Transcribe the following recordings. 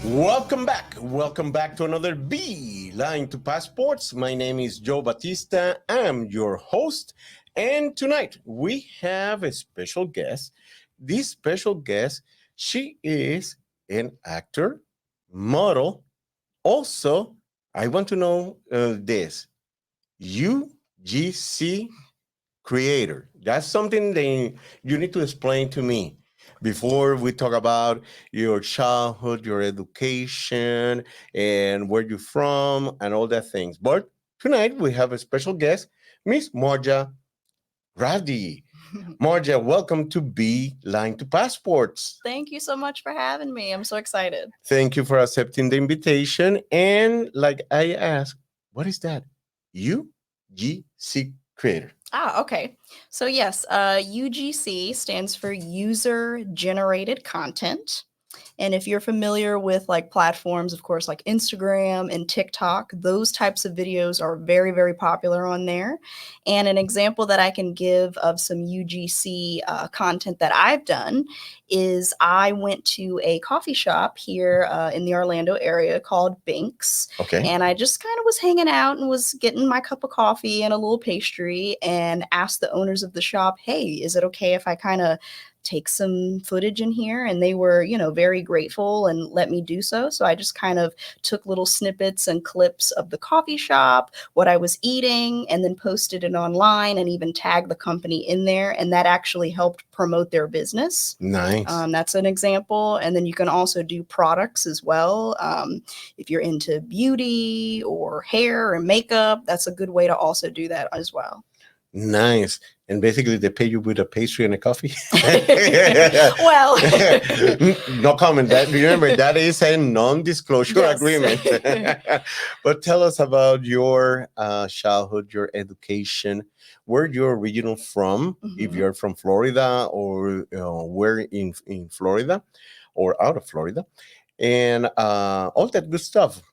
Welcome back. Welcome back to another Beeline to Passports. My name is Joe Batista. I'm your host. And tonight we have a special guest. This special guest, she is an actor, model. Also, I want to know this UGC creator. That's something that you need to explain to me before we talk about your childhood, your education, and where you're from, and all that things. But tonight we have a special guest, Miss Marjha Grady. Marjha, welcome to Beeline to Passports. Thank you so much for having me. I'm so excited. Thank you for accepting the invitation. And like I asked, what is that? UGC creator. Okay. So, yes, UGC stands for User Generated Content. And if you're familiar with like platforms, of course, like Instagram and TikTok, those types of videos are very, very popular on there. And an example that I can give of some UGC content that I've done is I went to a coffee shop here in the Orlando area called Binks. Okay. And I just kind of was hanging out and was getting my cup of coffee and a little pastry and asked the owners of the shop, hey, is it okay if I kind of take some footage in here? And they were, very grateful and let me do so. So I just kind of took little snippets and clips of the coffee shop, what I was eating, and then posted it online and even tagged the company in there. And that actually helped promote their business. Nice. That's an example. And then you can also do products as well. If you're into beauty or hair and makeup, that's a good way to also do that as well. Nice. And basically, they pay you with a pastry and a coffee. Well, no comment. Remember, that is a non-disclosure agreement. But tell us about your childhood, your education, where you're original from, if you're from Florida or where in Florida or out of Florida, and all that good stuff.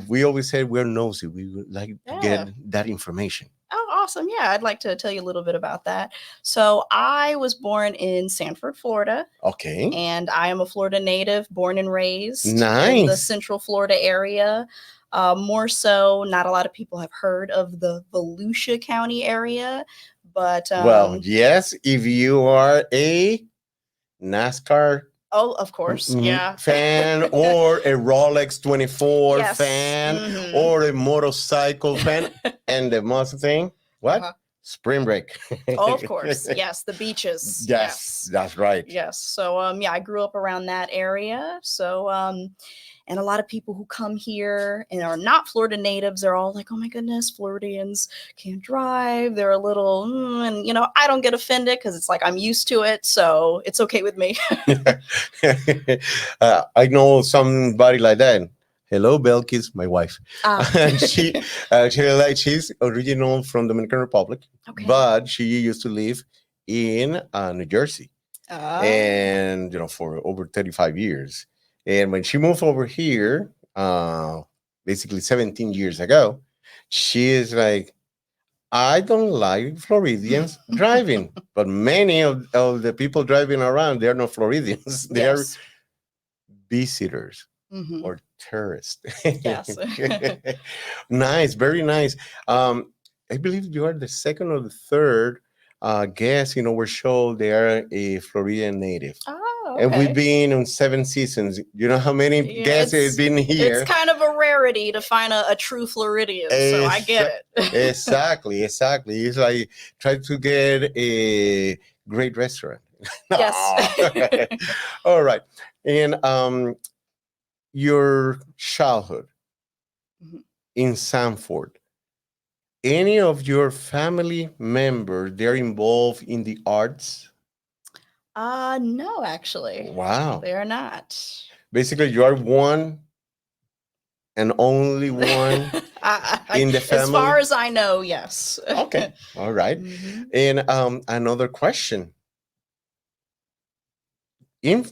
We always say we're nosy. We would like to get that information. Oh, awesome. Yeah, I'd like to tell you a little bit about that. So I was born in Sanford, Florida. Okay. And I am a Florida native, born and raised in Nice. the Central Florida area. More so, not a lot of people have heard of the Volusia County area, but Well, yes, if you are a NASCAR oh, of course, yeah, fan or a Rolex 24 Yes. fan or a motorcycle fan, and the most thing, what? Spring break. Oh, of course, yes, the beaches. Yes, that's right. Yes. So yeah, I grew up around that area. So and a lot of people who come here and are not Florida natives are all like, oh my goodness, Floridians can't drive. They're a little, and I don't get offended because it's like I'm used to it. So it's okay with me. I know somebody like that. Hello, Belkis, my wife. She's original from Dominican Republic, but she used to live in New Jersey, and for over 35 years. And when she moved over here, basically 17 years ago, she is like, I don't like Floridians driving, but many of the people driving around, they're not Floridians. They're visitors or tourists. Yes. Nice, very nice. I believe you are the second or the third guest in our show. They are a Floridian native. Oh, okay. And we've been on 7 seasons. You know how many guests have been here? It's kind of a rarity to find a true Floridian, so I get it. Exactly. It's like try to get a great restaurant. Yes. All right. And your childhood in Sanford, any of your family members, they're involved in the arts? No, actually. Wow. They are not. Basically, you are one and only one in the family? As far as I know, yes. Okay. All right. And another question. In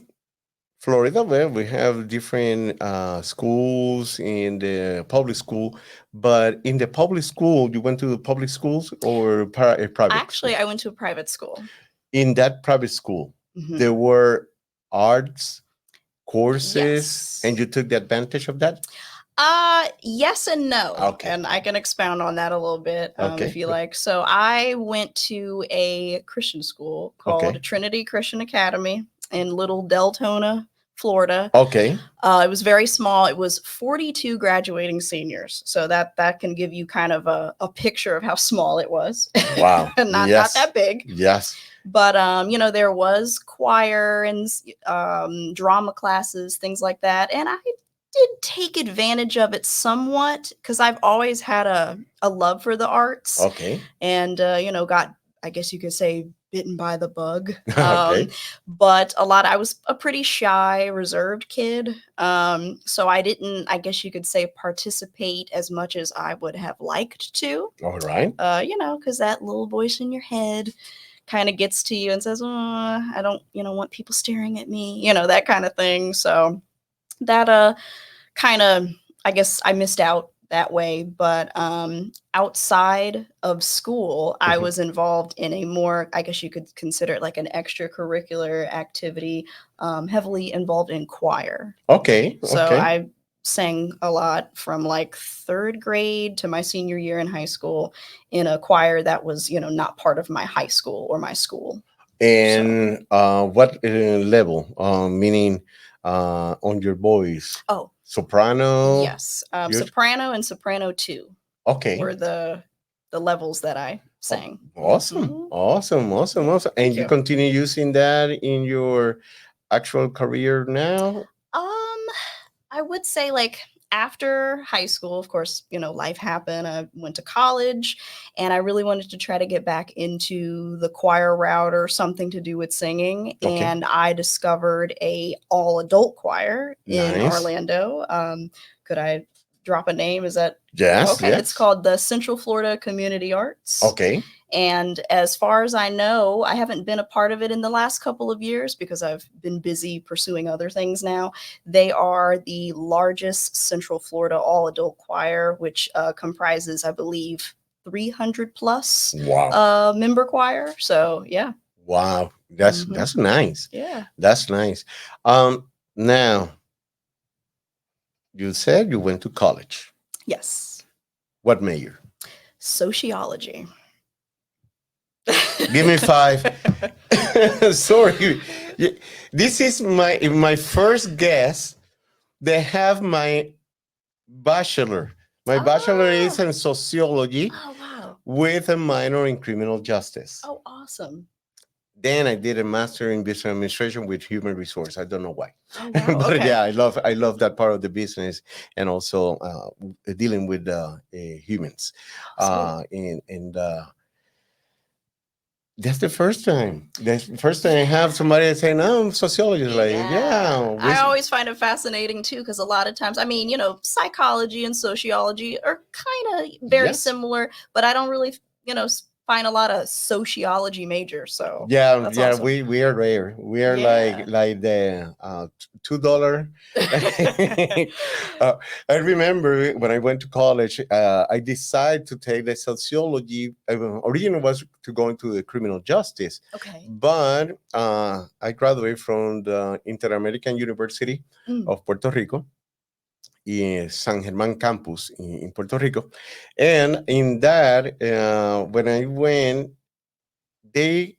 Florida, well, we have different schools in the public school, but in the public school, you went to the public schools or a private? Actually, school? I went to a private school. In that private school, there were arts courses, Yes. and you took the advantage of that? Yes and no. Okay. And I can expound on that a little bit if Okay. you like. So I went to a Christian school called Okay. Trinity Christian Academy in Little Deltona, Florida. Okay. It was very small. It was 42 graduating seniors. So that can give you kind of a picture of how small it was. Wow. Not Yes. that big. Yes. But there was choir and drama classes, things like that. And I did take advantage of it somewhat because I've always had a love for the arts Okay. and got, I guess you could say, bitten by the bug. Okay. But I was a pretty shy, reserved kid. So I didn't, I guess you could say, participate as much as I would have liked to. All right. Because that little voice in your head kind of gets to you and says, I don't, want people staring at me, that kind of thing. So that kind of, I guess I missed out that way. But outside of school, I Mhm. was involved in a more, I guess you could consider it like an extracurricular activity, heavily involved in choir. Okay. So Okay. I sang a lot from like third grade to my senior year in high school in a choir that was, not part of my high school or my school. So, And what level? Meaning on your voice? oh, Soprano? yes. Yours? Soprano and soprano 2 Okay. were the levels that I Oh, sang. awesome. Mhm. Awesome. Awesome. Awesome. And Thank you you. continue using that in your actual career now? Um, I would say like after high school, of course, life happened. I went to college and I really wanted to try to get back into the choir route or something to do with singing. Okay. And I discovered a all adult choir in Nice. Orlando. Could I drop a name? Is that Yes. okay? It's Yes. called the Central Florida Community Arts. Okay. And as far as I know, I haven't been a part of it in the last couple of years because I've been busy pursuing other things now. They are the largest Central Florida all adult choir, which comprises, I believe, 300 plus Wow. member choir. So, yeah. Wow. Hmm. That's nice. Yeah. That's nice. Now you said you went to college. Yes. What major? Sociology. Give me five. Sorry. This is my first guess. They have my bachelor. My bachelor is Oh, in sociology oh, wow. with a minor in criminal justice. Oh, awesome. Then I did a master in business administration with human resource. I don't know why, Oh, wow. but Okay. yeah, I love that part of the business and also dealing with humans. Sweet. And that's the first time. That's the first time I have somebody saying, "No, I'm sociologist." Like, Yeah. yeah, I always find it fascinating too, because a lot of times, I mean, psychology and sociology are kind of very yes. similar, but I don't really, find a lot of sociology majors. So Yeah, that's yeah, awesome. we are rare. We are Yeah. like the $2. uh, I remember when I went to college, I decided to take the sociology. Originally was to go into the criminal justice, Okay. but I graduated from the Inter-American University Mm. of Puerto Rico in San Germán campus in Puerto Rico, and in that when I went, they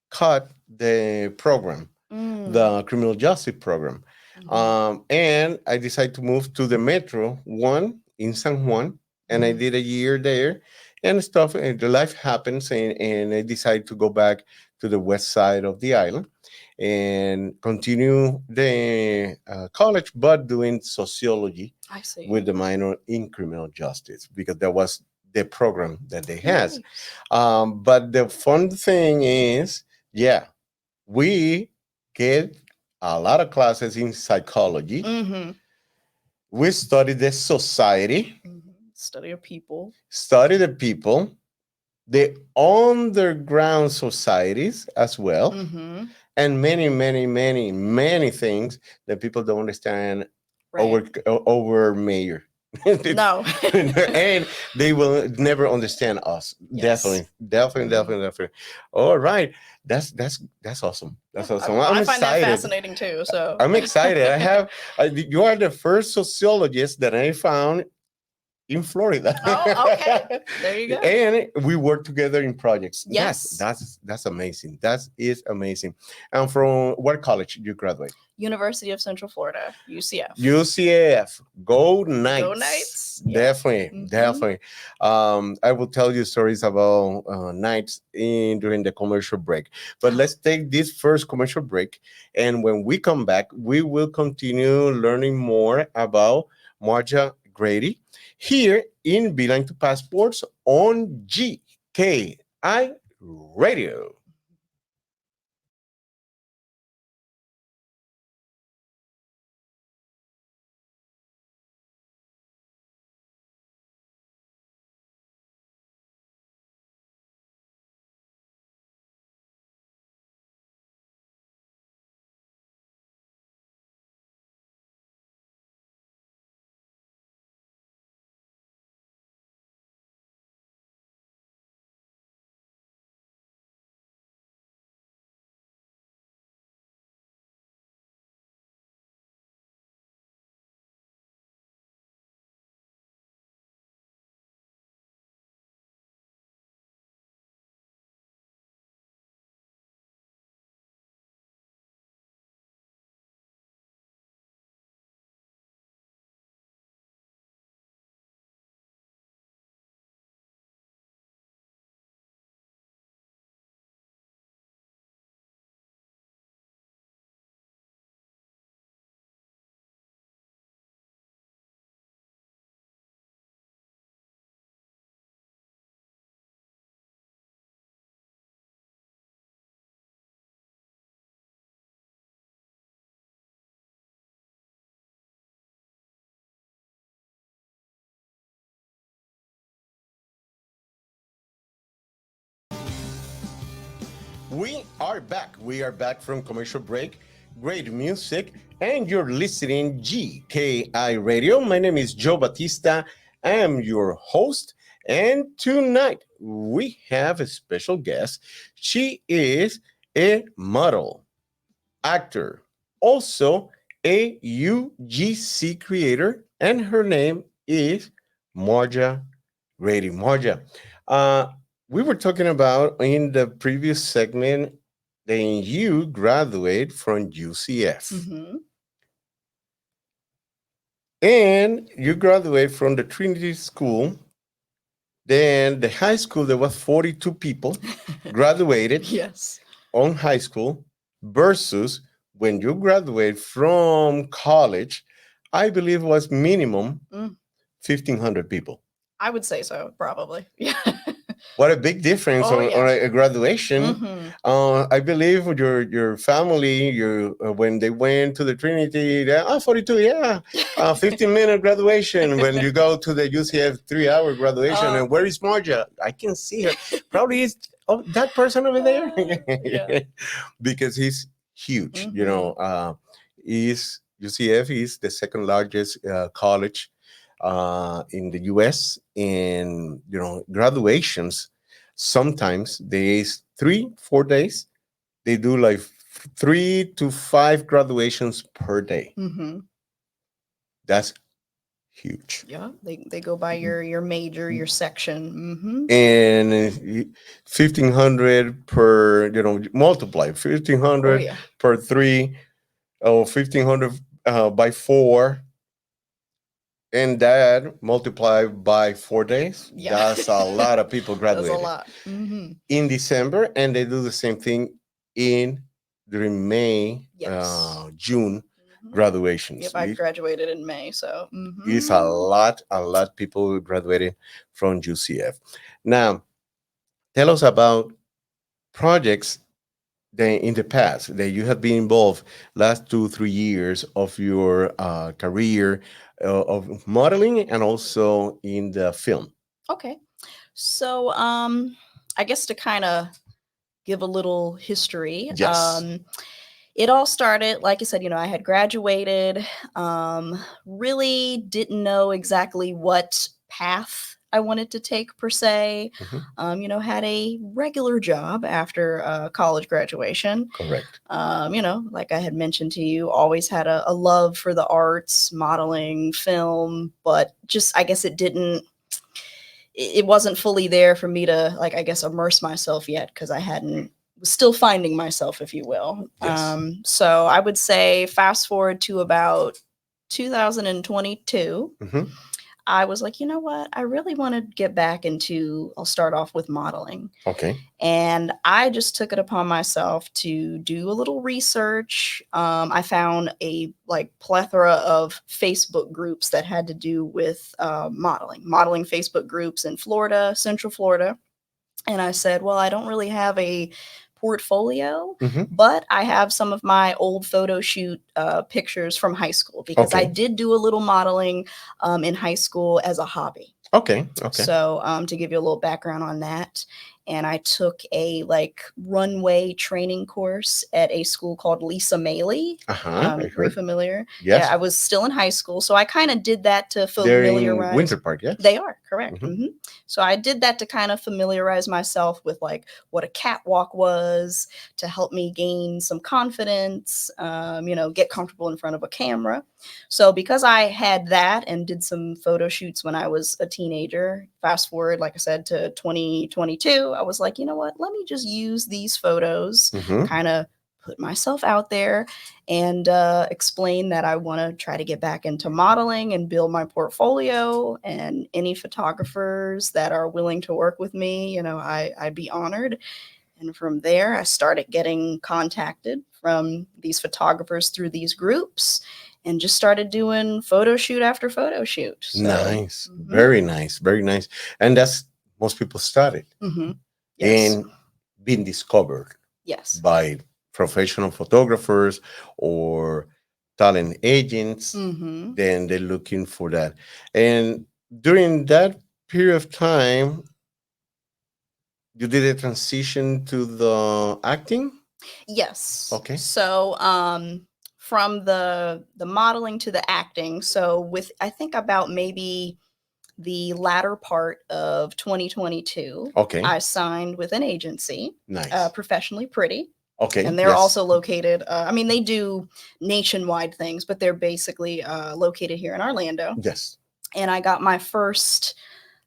cut the program, Mm. the criminal justice program. Mhm. And I decided to move to the Metro one in San Juan, and I Mhm. did a year there and stuff. And the life happens, and I decided to go back to the west side of the island and continue the college, but doing sociology I see. with the minor in criminal justice because that was the program that they has. Nice. But the fun thing is, yeah, we get a lot of classes in psychology. Mm-hmm. We study the society, Mm-hmm. Study of people. study the people, the underground societies as well, Mm-hmm. and many, many, many, many things that people don't understand Right. over mayor. No. And they will never understand us. Yes. Definitely. All right, that's awesome. That's awesome. I'm I find that excited. fascinating too. So I'm excited. I have you are the first sociologist that I found in Florida. Oh, okay. There you go. And we work together in projects. Yes. That's amazing. That is amazing. And from what college you graduate? University of Central Florida, UCF. UCF. Go Knights. Go Knights. Yeah. Definitely, definitely. I will tell you stories about Knights in during the commercial break. But let's take this first commercial break, and when we come back, we will continue learning more about Marjha Grady here in Beeline to Passports on GKI Radio. We are back. We are back from commercial break. Great music, and you're listening GKI Radio. My name is Joe Batista. I am your host, and tonight we have a special guest. She is a model, actor, also a UGC creator, and her name is Marjha Grady. Marjha, uh, we were talking about in the previous segment that you graduate from UCF. And you graduate from the Trinity School. Then the high school, there was 42 people graduated Yes. on high school versus when you graduate from college, I believe was minimum 1,500 people. I would say so, probably. Yeah. What a big difference Oh, on yeah. a graduation. I believe your family, when they went to the Trinity, 42, yeah, 15-minute graduation. When you go to the UCF 3-hour graduation, and where is Marjha? I can see her. Probably is that person over there. Yeah. Because he's huge. You know, is UCF is the second largest college in the US, and you know graduations sometimes days 3 4 days they do like 3 to 5 graduations per day. That's huge. Yeah, they go by your major, your section. And 1,500 per, you know, multiply 1,500 yeah. per 3 or 1,500 by 4, and that multiplied by 4 days. Yeah. That's a lot of people That's graduated a lot. in December, and they do the same thing in during May, Yes. June graduations. Yep, I graduated in May, so It's a lot people graduating from UCF. Now, tell us about projects that in the past that you have been involved last 2 3 years of your career of modeling and also in the film. Okay. So I guess to kind of give a little history. Yes. it all started, like I said, I had graduated, really didn't know exactly what path I wanted to take per se. Mhm. Had a regular job after college graduation. Correct. Like I had mentioned to you, always had a love for the arts, modeling, film, but just I guess it wasn't fully there for me to, like, I guess, immerse myself yet because I hadn't was still finding myself, if you will. Yes. So I would say fast forward to about 2022. Mhm. I was like, you know what? I really want to get back into, I'll start off with modeling. Okay. And I just took it upon myself to do a little research. I found a like plethora of Facebook groups that had to do with modeling Facebook groups in Florida, Central Florida. And I said, well, I don't really have a portfolio, Mhm. but I have some of my old photo shoot pictures from high school because I Okay. did do a little modeling in high school as a hobby. Okay. Okay. So, to give you a little background on that, and I took a like runway training course at a school called Lisa Maley. I Are you heard. familiar? Yeah, Yes. I was still in high school, so I kind of did that to They're in familiarize. Winter Park, yes? They are correct. Mhm. So I did that to kind of familiarize myself with like what a catwalk was, to help me gain some confidence, get comfortable in front of a camera. So because I had that and did some photo shoots when I was a teenager, fast forward, like I said, to 2022, I was like, you know what? Let me just use these photos, Mhm. kind of put myself out there and explain that I want to try to get back into modeling and build my portfolio. And any photographers that are willing to work with me, I'd be honored. And from there, I started getting contacted from these photographers through these groups and just started doing photo shoot after photo shoot. So, Nice. Very nice. Very nice. And that's most people started yes, and being discovered yes. by professional photographers or talent agents. Hmm. Then they're looking for that. And during that period of time, you did a transition to the acting. Yes. Okay. So, from the modeling to the acting. So, with I think about maybe the latter part of 2022, Okay. I signed with an agency, Nice. Professionally Pretty, Okay. and they're Yes. also located. I mean, they do nationwide things, but they're basically located here in Orlando. Yes. And I got my first,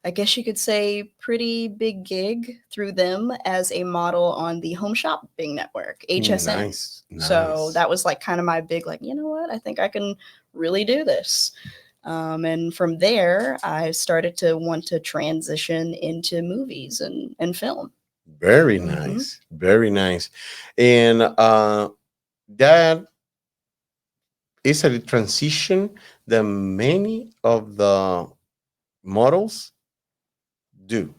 I guess you could say, pretty big gig through them as a model on the Home Shopping Network, HSN. Nice. So Nice. that was like kind of my big, like, you know what? I think I can really do this. And from there, I started to want to transition into movies and film. Very Hmm. nice. Very nice. And that is a transition that many of the models do.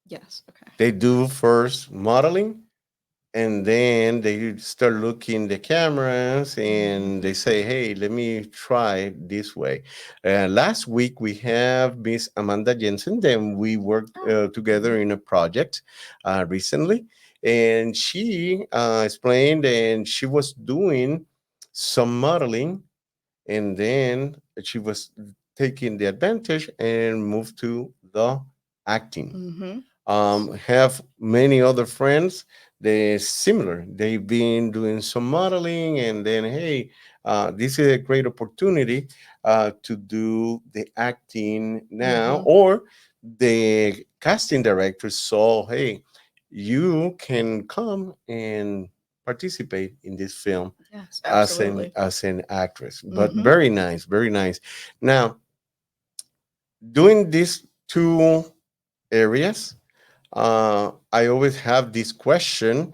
Yes. Okay. They do first modeling and then they start looking the cameras and they say, hey, let me try this way. Last week we have Miss Amanda Jensen. Then we worked Oh. together in a project recently, and she explained, and she was doing some modeling, and then she was taking the advantage and moved to the acting. Mm-hmm. Have many other friends. They're similar. They've been doing some modeling, and then hey, this is a great opportunity to do the acting now. Mm-hmm. Or the casting director saw, hey, you can come and participate in this film Yes. as an Absolutely. actress. But Mm-hmm. very nice, very nice. Now, doing these two areas, I always have this question: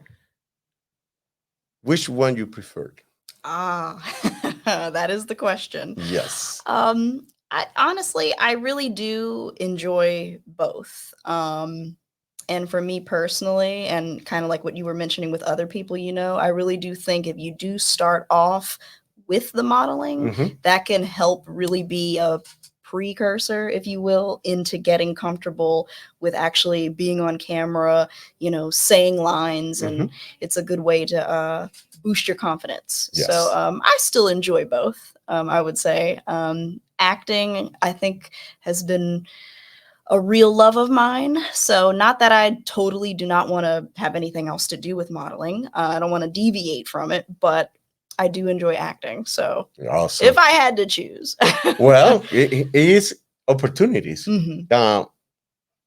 which one you preferred? Ah, that is the question. Yes. I honestly, I really do enjoy both. And for me personally, and kind of like what you were mentioning with other people, I really do think if you do start off with the modeling, Hmm. that can help really be a precursor, if you will, into getting comfortable with actually being on camera, saying lines, Hmm. and it's a good way to boost your confidence. Yes. So I still enjoy both. I would say acting, I think, has been a real love of mine. So not that I totally do not want to have anything else to do with modeling. I don't want to deviate from it, but I do enjoy acting. So Awesome. if I had to choose. Well, it is opportunities. Mhm.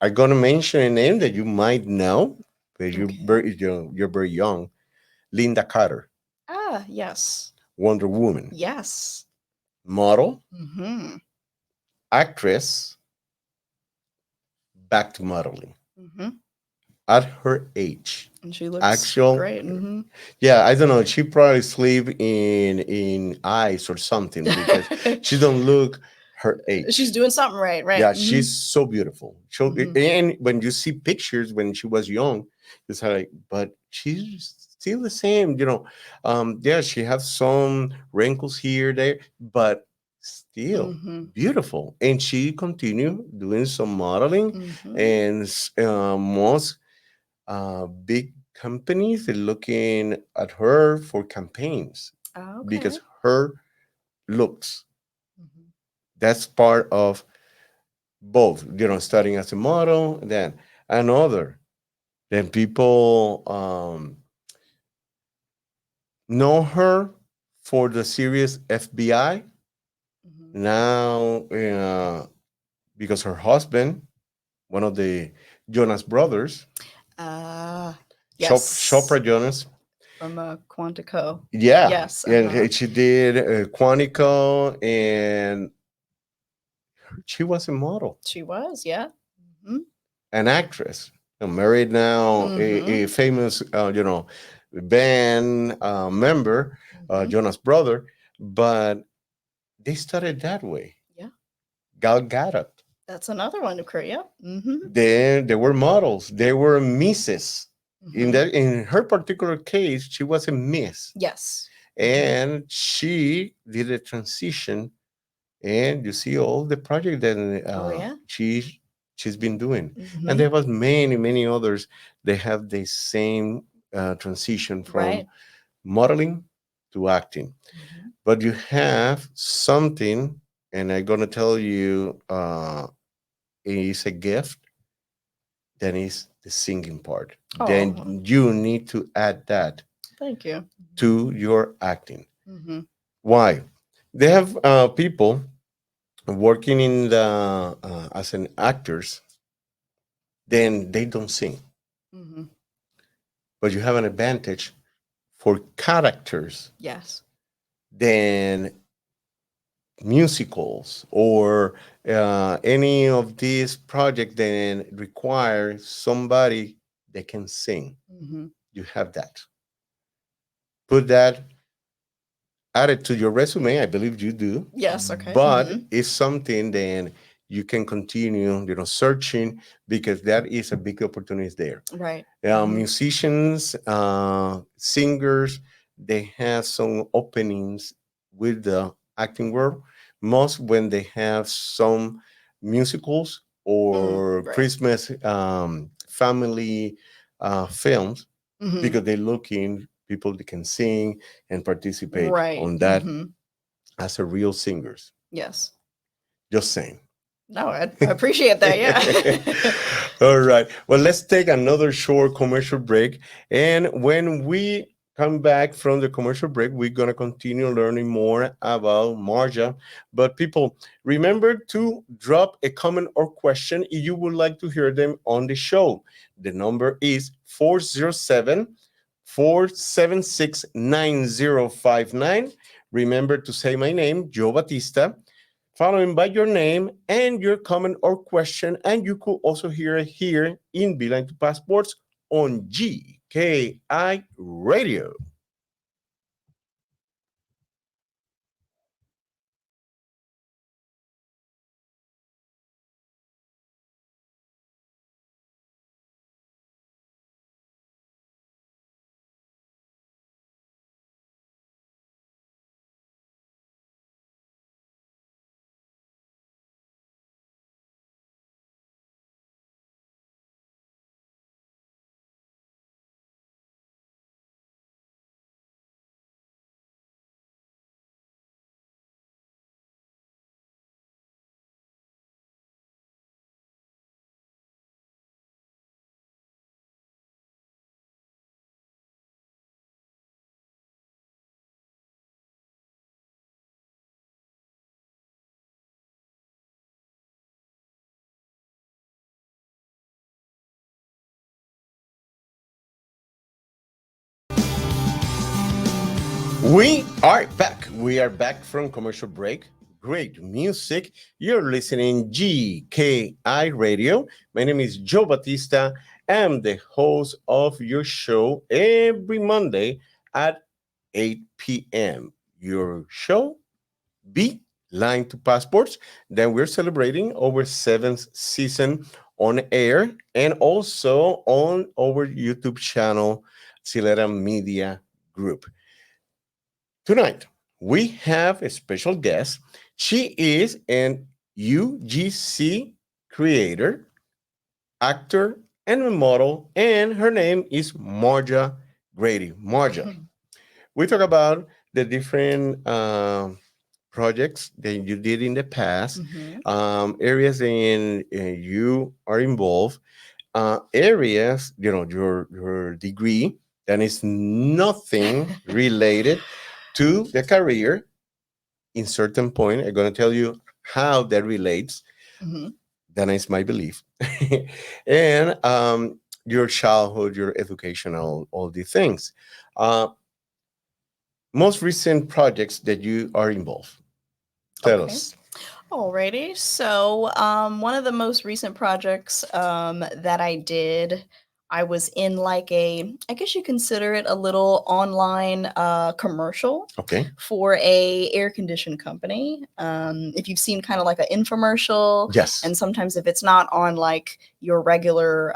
I'm gonna mention a name that you might know, but Okay. you're very young. Linda Carter, Ah, yes. Wonder Woman, Yes. model, Hmm. actress, back to modeling Hmm. at her age. And she looks Actual, great. Hmm. yeah, I don't know. She probably sleep in ice or something because she don't look her She's age. doing something right, right? Yeah, Hmm. she's so beautiful. So, Hmm. and when you see pictures when she was young, it's like, but she's still the same, you know. Yeah, she has some wrinkles here, there, but still Hmm. beautiful. And she continued doing some modeling, Hmm. and most big companies are looking at her for campaigns because Okay. her looks. Hmm. That's part of both, you know, starting as a model, then another. Then people know her for the series FBI. Hmm. Now, because her husband, one of the Jonas brothers, Uh, Chopra yes. Jonas, From Quantico. yeah, Yes. Uh-huh. and she did Quantico, and she was a model, She was, yeah. Hmm. an actress, married now, Hmm. a famous, band member, Hmm. Jonas brother, but they started that way. Yeah. Gal Gadot. That's another one to create. Yep. Hmm. Then there were models. There were misses. Hmm. In her particular case, she was a miss, Yes. Hmm. and she did a transition. And you see all the project that Oh, yeah. she's been doing, and Hmm. there was many others. They have the same transition from Right. modeling to acting. Hmm. But you have something, and I'm gonna tell you, is a gift. That is the singing part. Oh, Then you need to add that thank you. to your acting. Hmm. Why? They have people working in the as an actors, then they don't sing, Hmm. but you have an advantage for characters, Yes. then musicals or any of these projects that require somebody that can sing. Hmm. You have that. Put that, add it to your resume. I believe you do, Yes. Okay. but Hmm. it's something then you can continue, searching, because that is a big opportunity there. Right. Hmm. Musicians, singers, they have some openings with the acting world, most when they have some musicals or Right. Christmas family films, Hmm. because they're looking people that can sing and participate Right. on that Hmm. as a real singers. Yes. Just saying. No, I appreciate that. Yeah. All right. Well, let's take another short commercial break. And when we come back from the commercial break, we're going to continue learning more about Marja. But people, remember to drop a comment or question if you would like to hear them on the show. The number is 407-476-9059. Remember to say my name, Joe Batista, following by your name and your comment or question. And you could also hear it here in Beeline to Passports on GKI Radio. We are back. We are back from commercial break. Great music. You're listening GKI Radio. My name is Joe Batista. I'm the host of your show every Monday at 8 p.m. Your show, Beeline to Passports. Then we're celebrating our seventh season on air and also on our YouTube channel, Silera Media Group. Tonight, we have a special guest. She is an UGC creator, actor, and a model, and her name is Marjha Grady. Marjha, we talk about the different projects that you did in the past, areas in you are involved, areas, your degree that is nothing related to the career in certain point. I'm going to tell you how that relates. That is my belief. And your childhood, your educational, all these things. Most recent projects that you are involved. Tell us. Alrighty. So, one of the most recent projects that I did, I was in like I guess you consider it a little online commercial Okay. for a air conditioned company. If you've seen kind of like an infomercial, Yes. and sometimes if it's not on like your regular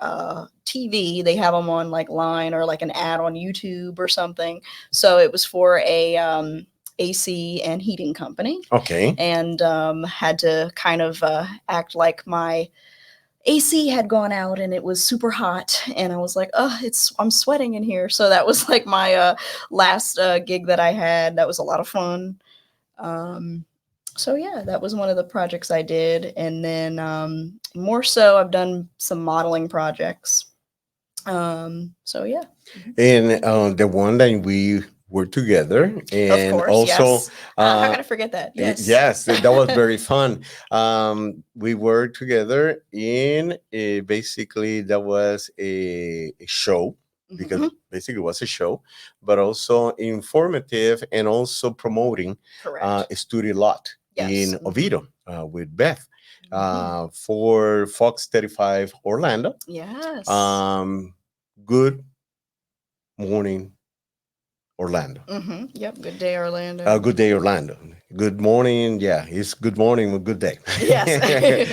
TV, they have them on like line or like an ad on YouTube or something. So it was for a AC and heating company. Okay. And had to kind of act like my AC had gone out and it was super hot, and I was like, "Oh, I'm sweating in here." So that was like my last gig that I had. That was a lot of fun. So yeah, that was one of the projects I did, and then more so, I've done some modeling projects. So yeah. And the one that we were together, Of and course, also yes. How could I forget that? Yes. yes, that was very fun. We were together in basically that was a show, because basically it was a show, but also informative and also promoting Correct. a studio lot Yes. in Oviedo with Beth for Fox 35 Orlando. Yes. Good morning, Orlando. Yep. Good day, Orlando. Good day, Orlando. Good morning. Yeah, it's good morning or good day. Yes.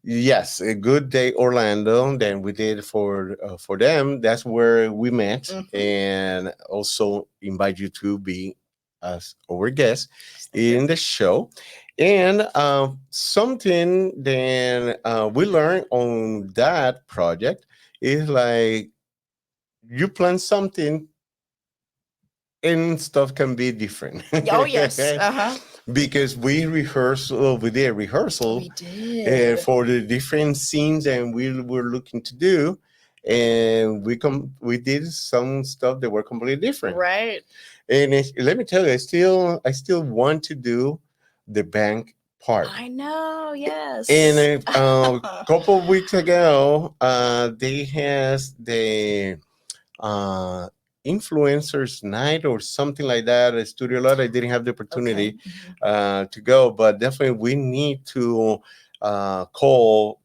Yes, a good day, Orlando. Then we did for them. That's where we met, and also invite you to be as our guest in the show. And something then we learned on that project is like you plan something and stuff can be different. Oh yes. Because we did rehearsal We did. for the different scenes and we were looking to do, and we did some stuff that were completely different. Right. And let me tell you, I still want to do the bank part. I know. Yes. And a couple of weeks ago, they has the uh influencers night or something like that, a studio lot. I didn't have the opportunity to go, but definitely we need to call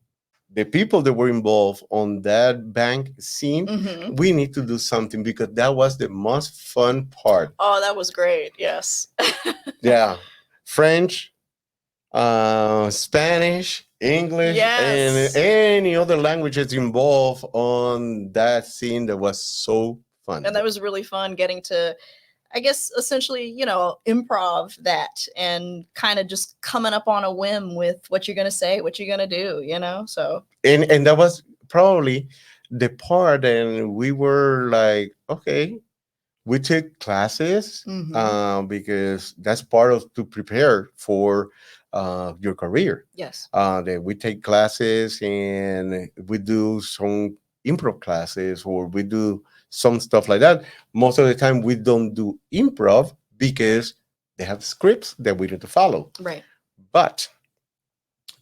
the people that were involved on that bank scene. We need to do something because that was the most fun part. Oh, that was great. Yes. Yeah, French, Spanish, English, Yes. and any other languages involved on that scene. That was so fun. And that was really fun getting to, I guess, essentially, improv that and kind of just coming up on a whim with what you're going to say, what you're going to do, so. And that was probably the part, and we were like, okay, we took classes because that's part of to prepare for your career. Yes. That we take classes and we do some improv classes or we do some stuff like that. Most of the time we don't do improv because they have scripts that we need to follow. Right. But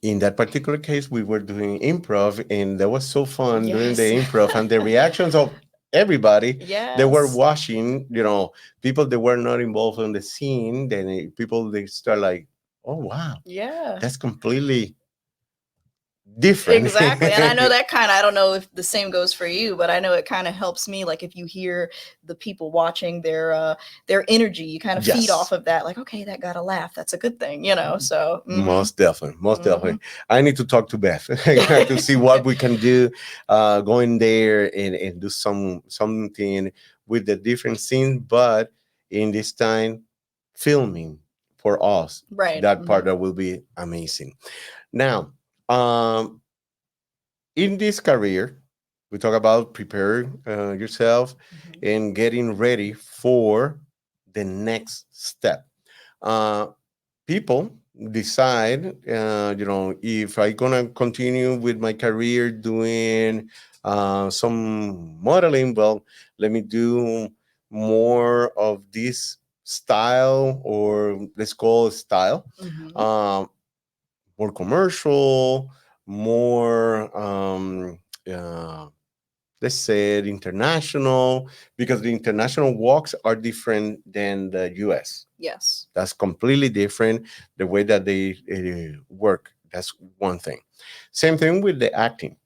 in that particular case, we were doing improv, and that was so fun doing the improv and the reactions of everybody. They were Yes. watching, people that were not involved in the scene. Then people they start like, oh wow, Yeah. that's completely different. Exactly. And I know that kind of, I don't know if the same goes for you, but I know it kind of helps me. Like if you hear the people watching their energy, you kind of feed Yes. off of that. Like, okay, that got a laugh. That's a good thing, you know? So, Most definitely, most mhm. definitely. I need to talk to Beth to see what we can do. Go in there and do something with the different scene, but in this time, filming for us. Right. That part that will be amazing. Now, um, in this career, we talk about preparing yourself Mhm. and getting ready for the next step. Uh, People decide, if I gonna continue with my career doing some modeling. Well, let me do more of this style, or let's call it style, Mhm. um, more commercial, more uh, let's say it international, because the international walks are different than the US. Yes. That's completely different. The way that they work, that's one thing. Same thing with the acting.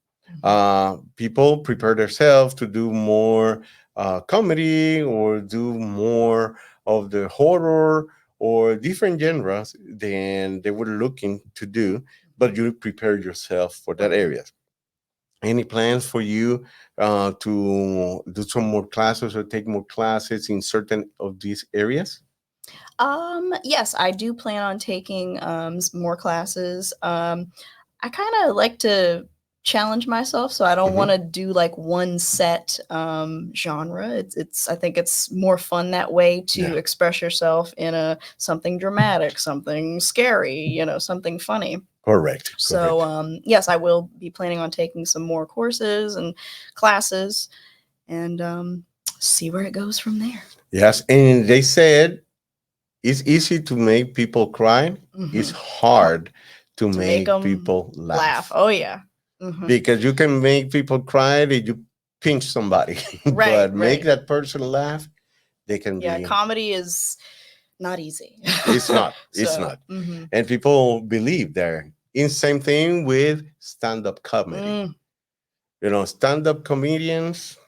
Mhm. People prepare themselves to do more comedy, or do more of the horror, or different genres than they were looking to do, but you prepare yourself for that Right. area. Any plans for you to do some more classes or take more classes in certain of these areas? Yes, I do plan on taking more classes. I kind of like to challenge myself, so I don't want Mhm. to do like one set genre. It's I think it's more fun that way to Yeah, express yourself in a something dramatic, something scary, something funny. correct, So correct. yes, I will be planning on taking some more courses and classes and see where it goes from there. Yes, and they said it's easy to make people cry. It's Oh, hard to to make make them people laugh. laugh, Oh yeah. Hmm. because you can make people cry if you pinch somebody, Right, but make right. that person laugh, they can Yeah, be. comedy is not easy. It's not. It's So, not. And people believe there. In same thing with stand-up comedy. mm, Stand-up comedians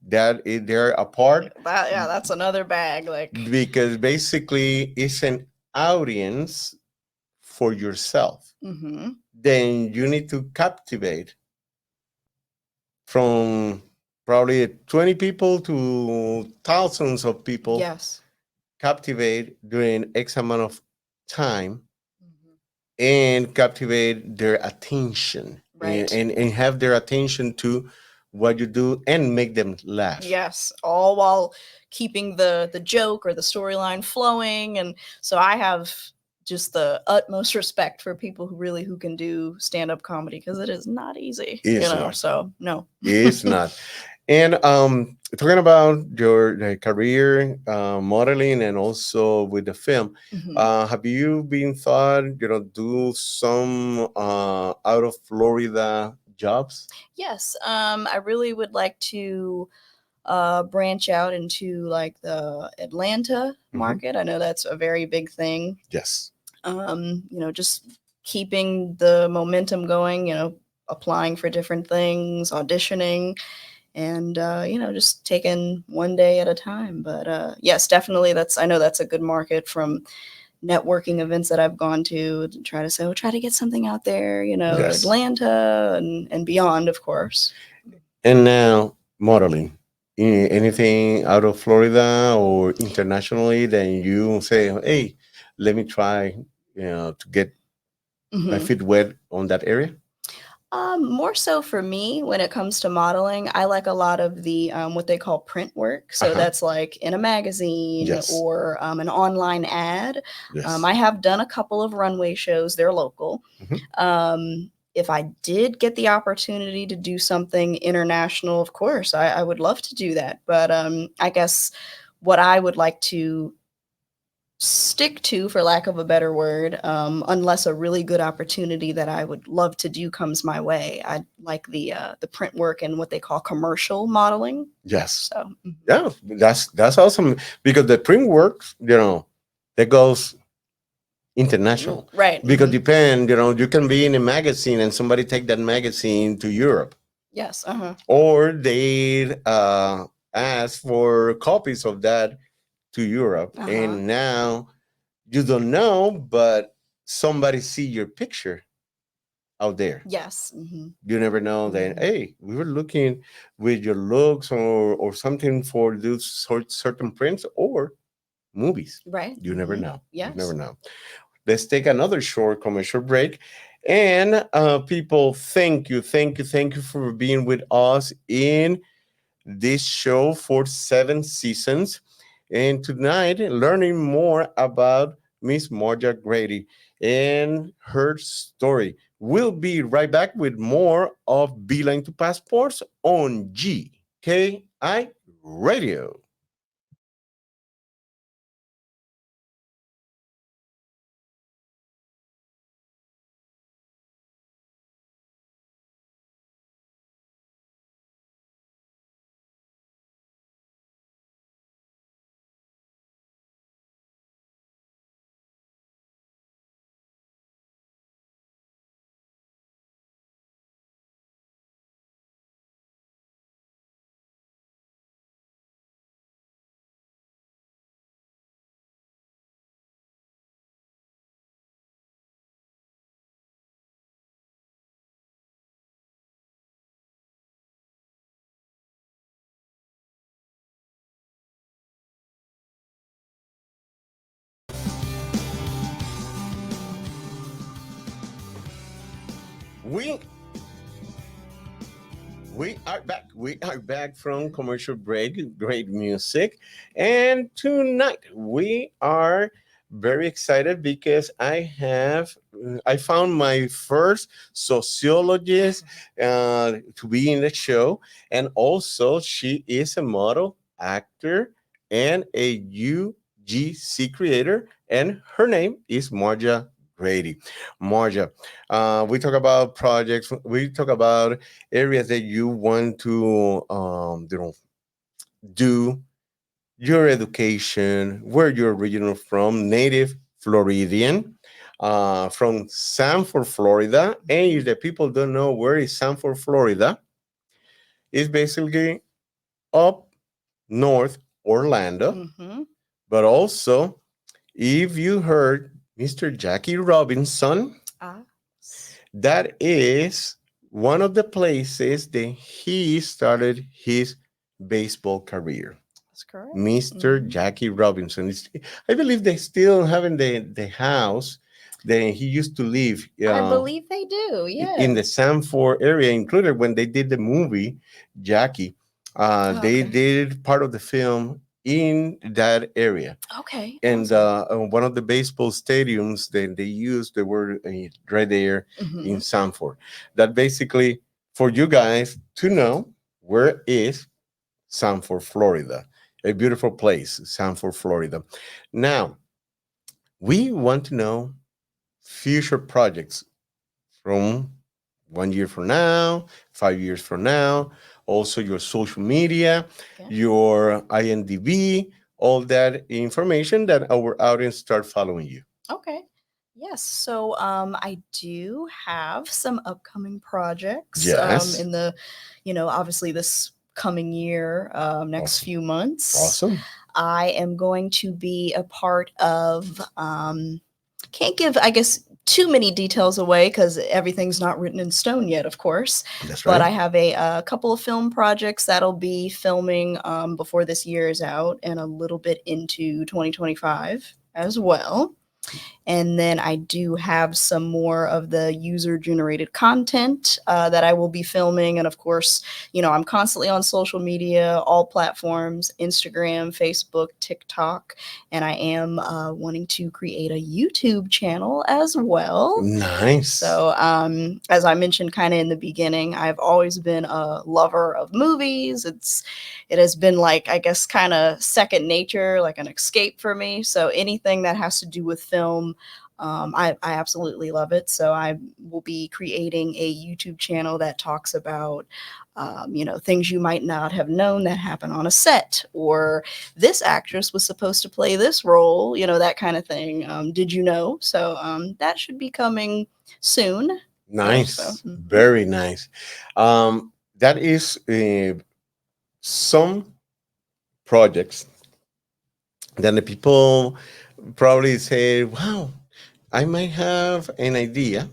they're apart, yeah, that's another bag. Like, because basically it's an audience for yourself. hmm, Then you need to captivate from probably 20 people to thousands of people, yes. captivate during X amount of time, Mhm. and captivate their attention, and, Right. and have their attention to what you do, and make them laugh. Yes, all while keeping the joke or the storyline flowing, and so I have just the utmost respect for people who can do stand-up comedy because it is not easy, It's not. So no. It's not. And talking about your career, modeling, and also with the film, Mhm. have you been thought, do some out of Florida jobs? Yes, I really would like to branch out into like the Atlanta Hmm. market. I know that's a very big thing. Yes. Just keeping the momentum going, applying for different things, auditioning, and just taking one day at a time. But yes, definitely I know that's a good market from networking events that I've gone to try to say, oh, try to get something out there, Yes. Atlanta and beyond, of course. And now modeling. Anything out of Florida or internationally, then you say, hey, let me try, to get my Mhm. feet wet on that area. More so for me, when it comes to modeling, I like a lot of the what they call print work. Uh So huh. that's like in a magazine Yes. or an online ad. Yes. I have done a couple of runway shows. They're local. Mhm. If I did get the opportunity to do something international, of course, I would love to do that. But I guess what I would like to stick to, for lack of a better word, unless a really good opportunity that I would love to do comes my way. I like the print work and what they call commercial modeling. Yes. So Yeah, that's awesome because the print works, that goes international. right. Because depend, you can be in a magazine and somebody take that magazine to Europe, Yes. or they ask for copies of that to Europe, and now you don't know, but somebody see your picture out there. Yes. You never know that, hey, we were looking with your looks or something for those certain prints or movies. Right. You never know. You Yes. never know. Let's take another short commercial break. And people, thank you for being with us in this show for 7 seasons. And tonight, learning more about Miss Marjha Grady and her story. We'll be right back with more of Beeline to Passports on GKI Radio. We We are back. We are back from commercial break. Great music. And tonight we are very excited because I found my first sociologist to be in the show. And also, she is a model, actor, and a UGC creator. And her name is Marjha Grady. Marjha, we talk about projects, we talk about areas that you want to do your education, where you're original from, native Floridian, from Sanford, Florida. And if the people don't know where is Sanford, Florida, it's basically up north Orlando. But also, if you heard Mr. Jackie Robinson, that is one of the places that he started his baseball career. That's correct. Mr. Jackie Robinson. I believe they still having the house that he used to live. I believe they do. Yeah. In the Sanford area, included when they did the movie Jackie. They did part of the film in that area. Okay. And one of the baseball stadiums that they used, they were right there in Sanford. That basically, for you guys to know, where is Sanford, Florida? A beautiful place, Sanford, Florida. Now, we want to know future projects from 1 year from now, 5 years from now, also your social media, your INDB, all that information that our audience start following you. Okay. Yes. So I do have some upcoming projects Yes. in the, obviously this coming year, next few months. Awesome. I am going to be a part of, can't give, I guess, too many details away because everything's not written in stone yet, of course. That's right. But I have a couple of film projects that'll be filming before this year is out and a little bit into 2025 as well. And then I do have some more of the user generated content that I will be filming. And of course, I'm constantly on social media, all platforms, Instagram, Facebook, TikTok. And I am wanting to create a YouTube channel as well. Nice. So, as I mentioned kind of in the beginning, I've always been a lover of movies. It has been like, I guess, kind of second nature, like an escape for me. So anything that has to do with film, I absolutely love it. So I will be creating a YouTube channel that talks about, things you might not have known that happen on a set, or this actress was supposed to play this role, that kind of thing. Did you know? So that should be coming soon. Nice. Very nice. That is some projects that the people probably say, wow, I might have an idea,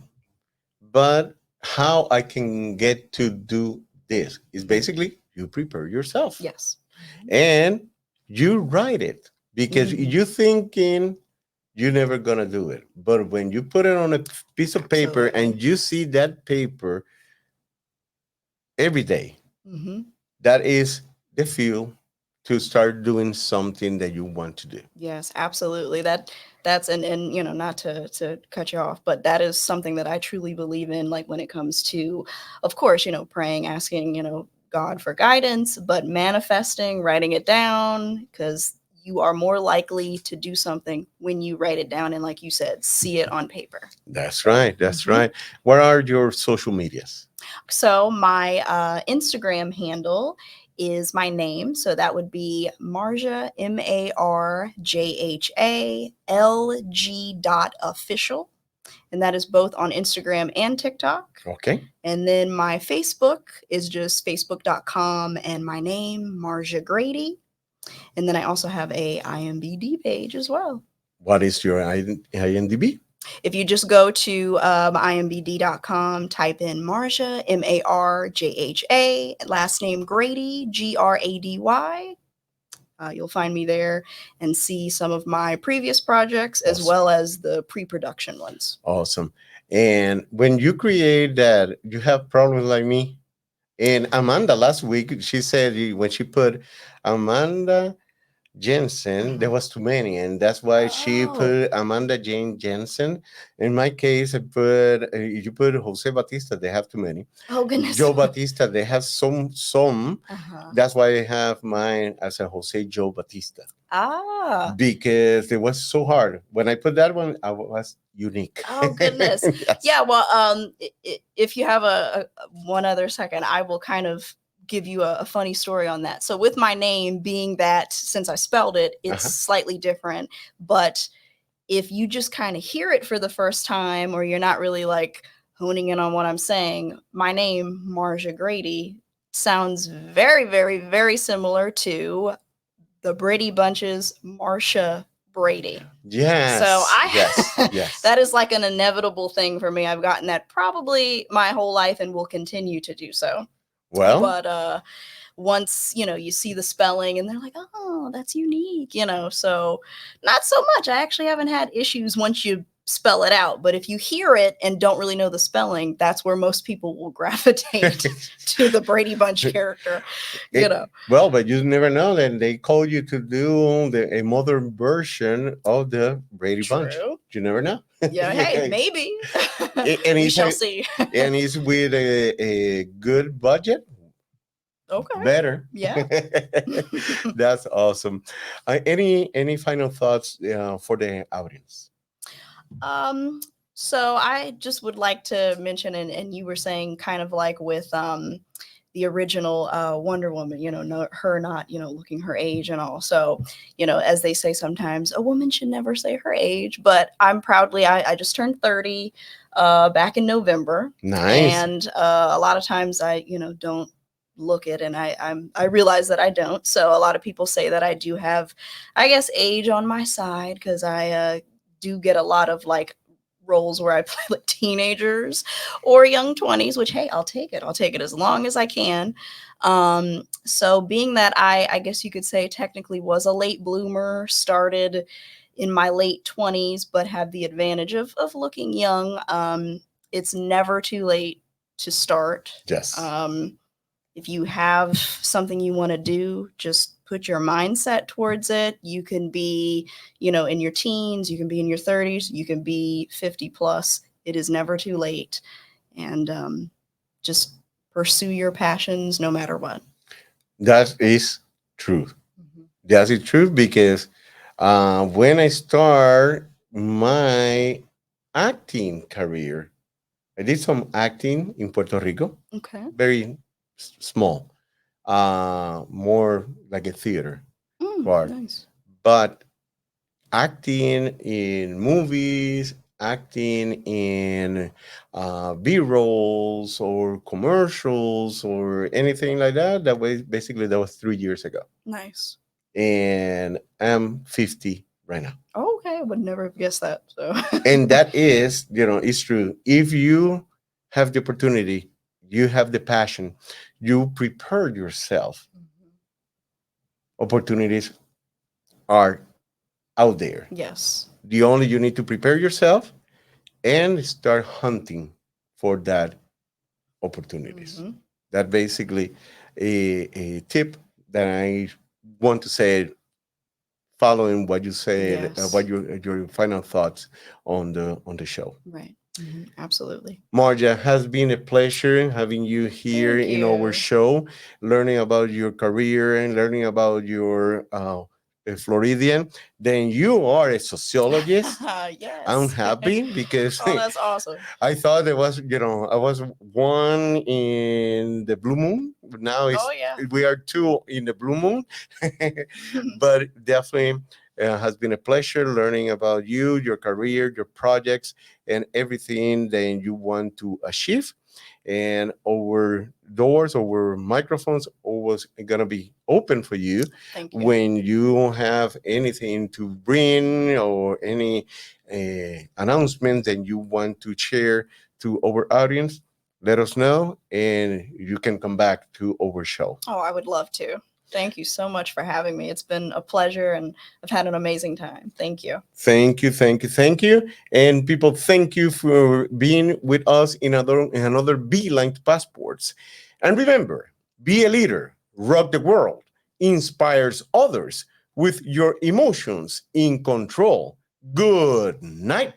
but how I can get to do this is basically you prepare yourself. Yes. And you write it because you thinking you're never gonna do it. But when you put it on a piece of paper and you see that paper every day, that is the fuel to start doing something that you want to do. Yes, absolutely. That's and not to cut you off, but that is something that I truly believe in, like when it comes to, of course, praying, asking, God for guidance, but manifesting, writing it down, because you are more likely to do something when you write it down and, like you said, see it on paper. That's right. That's right. What are your social medias? So my Instagram handle is my name. So that would be Marjha, MARJHALG.official. And that is both on Instagram and TikTok. Okay. And then my Facebook is just facebook.com and my name, Marjha Grady. And then I also have a IMDb page as well. What is your IMDb? If you just go to imbd.com, type in Marjha, MARJHA, last name Grady, GRADY, you'll find me there and see some of my previous projects as well as the pre-production ones. Awesome. And when you create that, you have problems like me. And Amanda last week, she said when she put Amanda Jensen, there was too many, and that's why she put Amanda Jane Jensen. In my case, I put you put Jose Batista. They have too many. Oh goodness. Joe Batista. They have some. That's why I have mine as a Jose Joe Batista. Because it was so hard. When I put that one, I was unique. Oh goodness. Yes. Yeah. Well, if you have a one other second, I will kind of give you a funny story on that. So with my name being that, since I spelled it, it's slightly different. But if you just kind of hear it for the first time, or you're not really like honing in on what I'm saying, my name, Marjha Grady, sounds very, very, very similar to the Brady Bunch's Marcia Brady. Yes. So yes. That is like an inevitable thing for me. I've gotten that probably my whole life and will continue to do so. Well, but once you see the spelling and they're like, oh, that's unique, so not so much. I actually haven't had issues once you spell it out, but if you hear it and don't really know the spelling, that's where most people will gravitate to the Brady Bunch character. Well, but you never know. Then they call you to do a modern version of the Brady Bunch. You never know. Yeah, hey, maybe. And we shall see. And he's with a good budget. Okay. Better. Yeah. That's awesome. Any final thoughts for the audience? So I just would like to mention, and you were saying kind of like with the original Wonder Woman, her not, looking her age and all. So, as they say sometimes, a woman should never say her age, but I'm proudly, I just turned 30 back in November. Nice. And a lot of times I, don't look it, and I realize that I don't. So a lot of people say that I do have, I guess, age on my side, because I do get a lot of like roles where I play like teenagers or young 20s, which, hey, I'll take it as long as I can. So being that I guess you could say technically was a late bloomer, started in my late 20s, but have the advantage of looking young. It's never too late to start. Yes. If you have something you want to do, just put your mindset towards it. You can be, in your teens, you can be in your 30s, you can be 50 plus. It is never too late. And just pursue your passions no matter what. That is true. Mhm. That is true because when I start my acting career, I did some acting in Puerto Rico, Okay. very small, more like a theater part. Nice. But acting in movies, acting in B rolls or commercials or anything like that, that was 3 years ago. Nice. And I'm 50 right now. Oh, okay. I would never have guessed that. So. And that is, it's true. If you have the opportunity, you have the passion, you prepare yourself, opportunities are out there. Yes. The only you need to prepare yourself and start hunting for that opportunities. Mhm. That basically a tip that I want to say, following what you said, Yes. what your final thoughts on the show. Right. Absolutely. Marja, has been a pleasure having you here Thank in our you. show, learning about your career and learning about your Floridian. Then you are a sociologist. I'm Yes. happy because Oh, that's awesome. I thought it was, I was one in the blue moon. Now Oh, it's yeah. we are two in the blue moon, but definitely has been a pleasure learning about you, your career, your projects, and everything that you want to achieve. And our doors, our microphones, always gonna be open for you Thank you. when you have anything to bring or any announcements that you want to share to our audience. Let us know, and you can come back to our show. Oh, I would love to. Thank you so much for having me. It's been a pleasure and I've had an amazing time. Thank you. Thank you, thank you, thank you. And people, thank you for being with us in another Beeline to Passports. And remember, be a leader, rock the world, inspires others with your emotions in control. Good night.